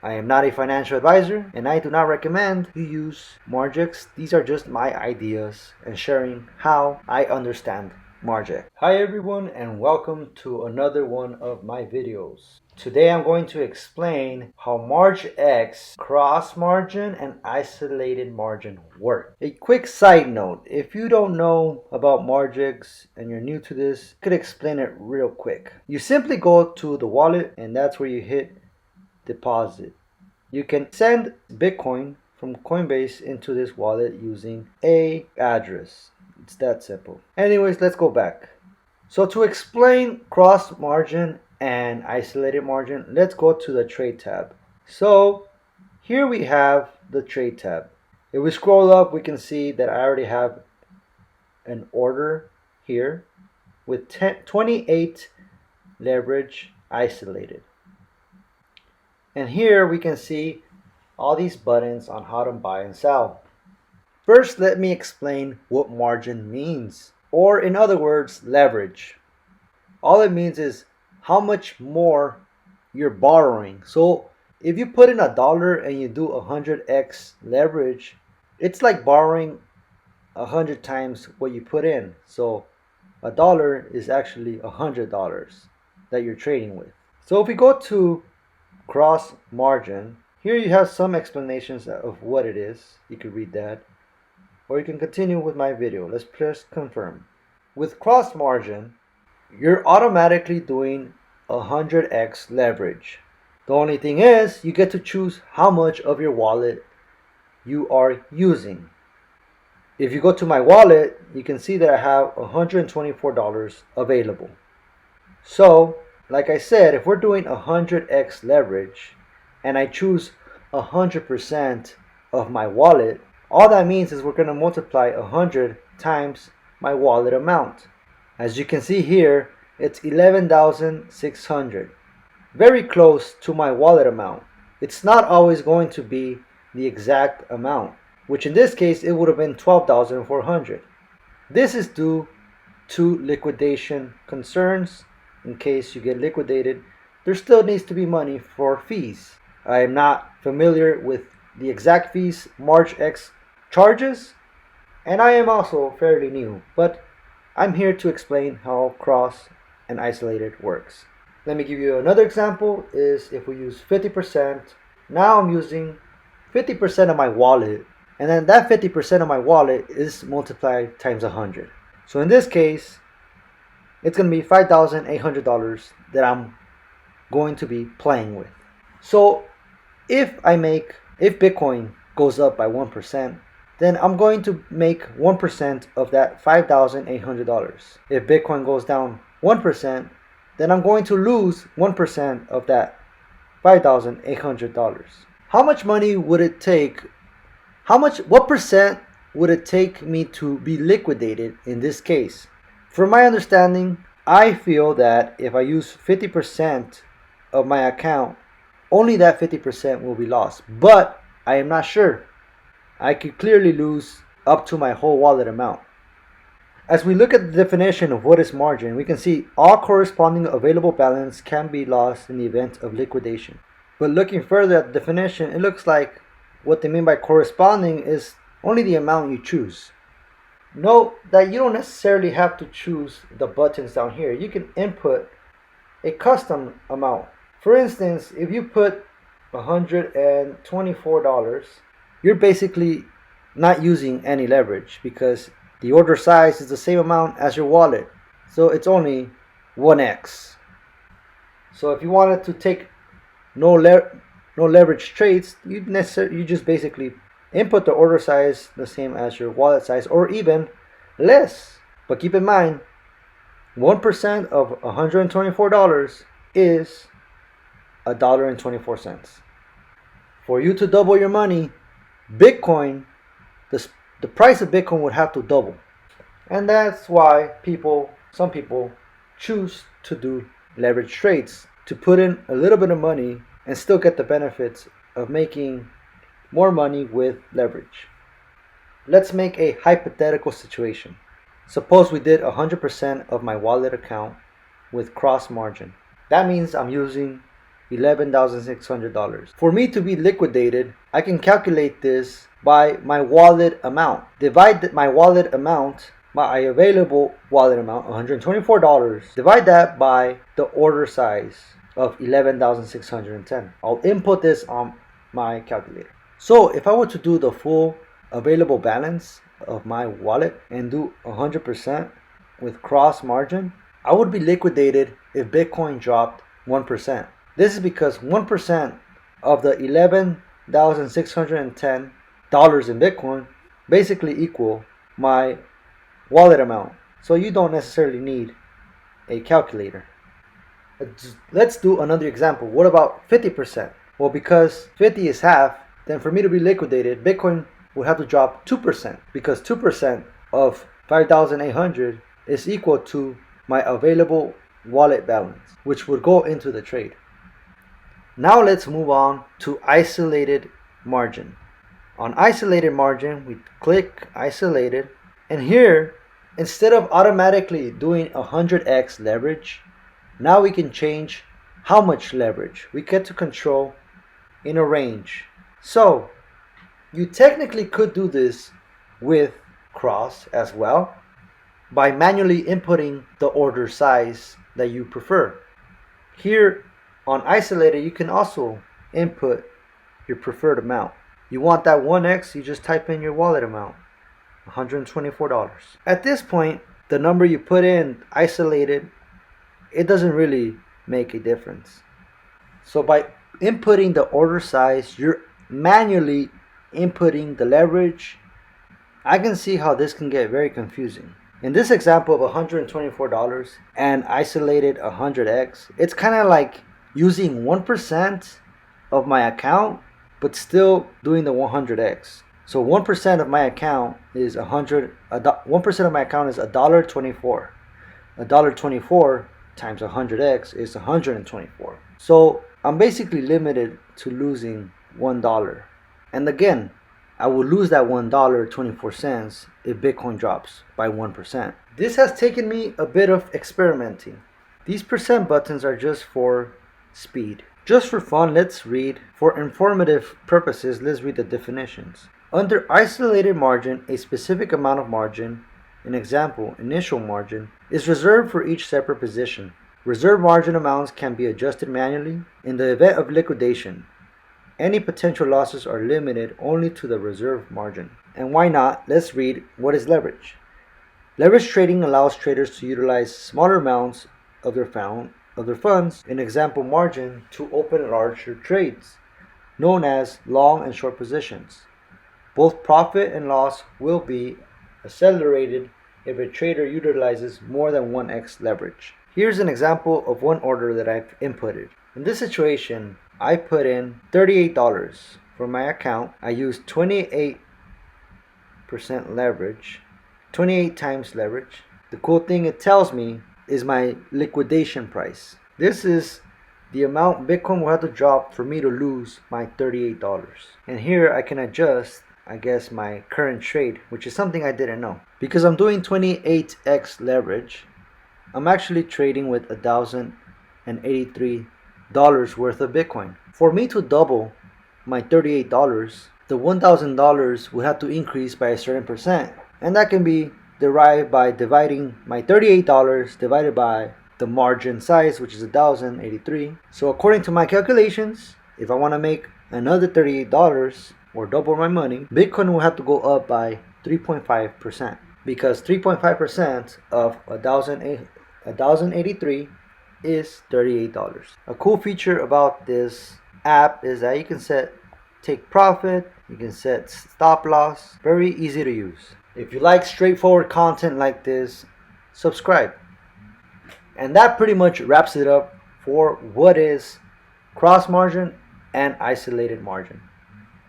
I am not a financial advisor and I do not recommend you use Margex. These are just my ideas and sharing how I understand Margex. Hi everyone and welcome to another one of my videos. Today I'm going to explain how Margex, cross margin and isolated margin work. A quick side note, if you don't know about Margex and you're new to this, I could explain it real quick. You simply go to the wallet and that's where you hit deposit. You can send Bitcoin from Coinbase into this wallet using a address. It's that simple. Anyways, let's go back. So to explain cross margin and isolated margin, let's go to the trade tab. So here we have the trade tab. If we scroll up, we can see that I already have an order here with 28 leverage isolated. And here we can see all these buttons on how to buy and sell. First, let me explain what margin means, or in other words, leverage. All it means is how much more you're borrowing. So if you put in $1 and you do 100x leverage, it's like borrowing 100 times what you put in. So $1 is actually $100 that you're trading with. So if we go to cross margin, here you have some explanations of what it is. You could read that, or you can continue with my video. Let's press confirm. With cross margin, you're automatically doing 100x leverage. The only thing is you get to choose how much of your wallet you are using. If you go to my wallet, you can see that I have $124 available. So like I said, if we're doing 100x leverage and I choose 100% of my wallet, all that means is we're going to multiply 100 times my wallet amount. As you can see here, it's 11,600. Very close to my wallet amount. It's not always going to be the exact amount, which in this case it would have been 12,400. This is due to liquidation concerns. In case you get liquidated, there still needs to be money for fees. I am not familiar with the exact fees Margex charges, and I am also fairly new, but I'm here to explain how cross and isolated works. Let me give you another example. Is if we use 50%, now I'm using 50% of my wallet, and then that 50% of my wallet is multiplied times 100. So in this case, it's going to be $5,800 that I'm going to be playing with. So if Bitcoin goes up by 1%, then I'm going to make 1% of that $5,800. If Bitcoin goes down 1%, then I'm going to lose 1% of that $5,800. How much money would it take? What percent would it take me to be liquidated in this case? From my understanding, I feel that if I use 50% of my account, only that 50% will be lost. But I am not sure. I could clearly lose up to my whole wallet amount. As we look at the definition of what is margin, we can see all corresponding available balance can be lost in the event of liquidation. But looking further at the definition, it looks like what they mean by corresponding is only the amount you choose. Note that you don't necessarily have to choose the buttons down here. You can input a custom amount. For instance, if you put $124, you're basically not using any leverage because the order size is the same amount as your wallet. So it's only 1x. So if you wanted to take no leverage trades, you just basically input the order size the same as your wallet size or even less. But keep in mind, 1% of $124 is $1.24. For you to double your money, Bitcoin, the price of Bitcoin would have to double. And that's why some people choose to do leverage trades, to put in a little bit of money and still get the benefits of making more money with leverage. Let's make a hypothetical situation. Suppose we did 100% of my wallet account with cross margin. That means I'm using $11,600. For me to be liquidated, I can calculate this by my wallet amount. Divide my wallet amount, my available wallet amount, $124. Divide that by the order size of 11,610. I'll input this on my calculator. So if I were to do the full available balance of my wallet and do 100% with cross margin, I would be liquidated if Bitcoin dropped 1%. This is because 1% of the $11,610 in Bitcoin basically equal my wallet amount. So you don't necessarily need a calculator. Let's do another example. What about 50%? Well, because 50 is half, then for me to be liquidated, Bitcoin would have to drop 2%, because 2% of 5,800 is equal to my available wallet balance, which would go into the trade. Now let's move on to isolated margin. On isolated margin, we click isolated, and here, instead of automatically doing 100x leverage, now we can change how much leverage we get to control in a range. So you technically could do this with cross as well by manually inputting the order size that you prefer. Here on isolated, you can also input your preferred amount. You want that 1x, you just type in your wallet amount, $124. At this point, the number you put in isolated, it doesn't really make a difference. So by inputting the order size, you're manually inputting the leverage. I can see how this can get very confusing. In this example of $124 and isolated 100x, it's kind of like using 1% of my account but still doing the 100x. So 1% of my account is 1% of my account is $1.24. $1.24 times 100x is 124. So I'm basically limited to losing $1. And again, I will lose that $1.24 if Bitcoin drops by 1%. This has taken me a bit of experimenting. These percent buttons are just for speed. Just for fun, let's read. For informative purposes, let's read the definitions. Under isolated margin, a specific amount of margin, an example, initial margin, is reserved for each separate position. Reserve margin amounts can be adjusted manually. In the event of liquidation, any potential losses are limited only to the reserve margin. And why not? Let's read what is leverage. Leverage trading allows traders to utilize smaller amounts of their funds, an example margin, to open larger trades, known as long and short positions. Both profit and loss will be accelerated if a trader utilizes more than 1x leverage. Here's an example of one order that I've inputted. In this situation, I put in $38 for my account. I used 28% leverage, 28 times leverage. The cool thing it tells me is my liquidation price. This is the amount Bitcoin will have to drop for me to lose my $38. And here I can adjust, I guess, my current trade, which is something I didn't know. Because I'm doing 28x leverage, I'm actually trading with $1,083 worth of Bitcoin. For me to double my $38, the $1,000 will have to increase by a certain percent. And that can be derived by dividing my $38 divided by the margin size, which is $1,083. So according to my calculations, if I want to make another $38 or double my money, Bitcoin will have to go up by 3.5%, because 3.5% of 1,083 is $38. A cool feature about this app is that you can set take profit, you can set stop loss, very easy to use. If you like straightforward content like this, subscribe. And that pretty much wraps it up for what is cross margin and isolated margin.